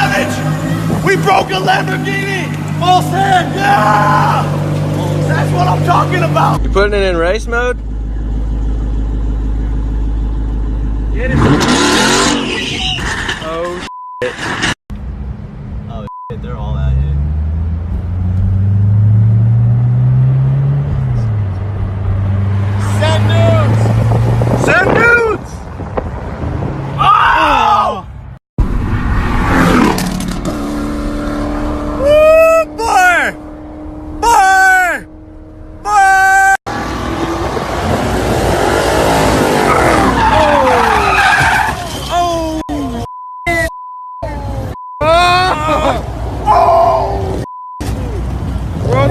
damage! We broke a Lamborghini! Full send, yeah! That's what I'm talking about! You putting it in race mode? Get it! Oh shit. Oh shit, they're all out here. Send nudes! Send nudes! Oh! Woo, boy! Boy! Boy! Oh! Oh! Oh! What?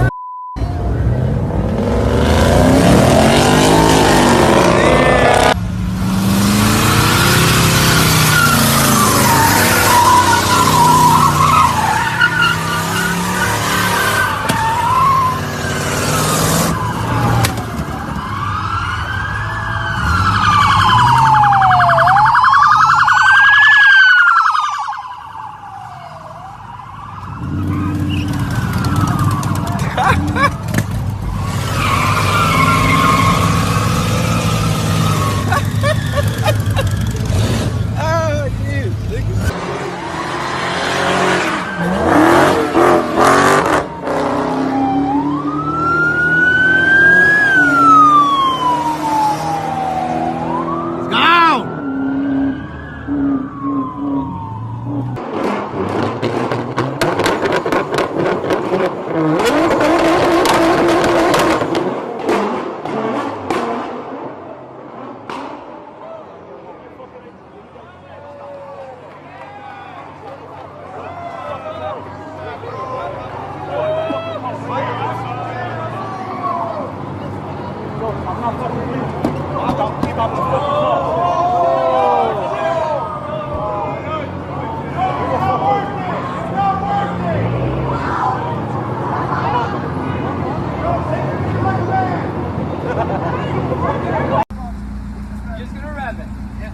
Just gonna rev it. Yeah.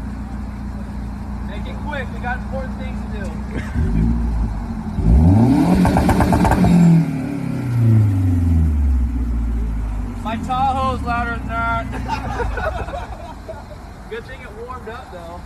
Make it quick. We got important things to do. My Tahoe's louder than that. Good thing it warmed up though.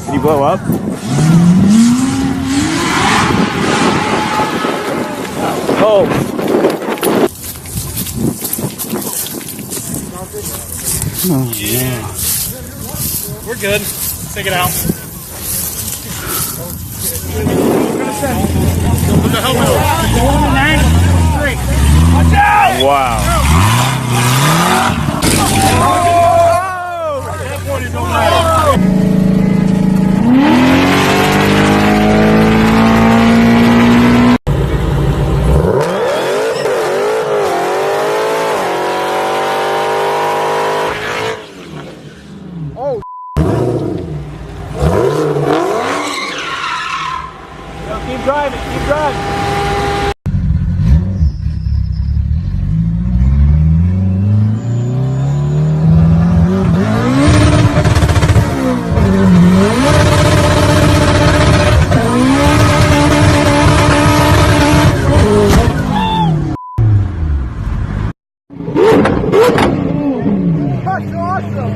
Did you blow up? Oh! Oh yeah. We're good. Take it out. Put the helmet on. Watch out! Wow. That point it don't matter. Keep driving, keep driving. That's awesome.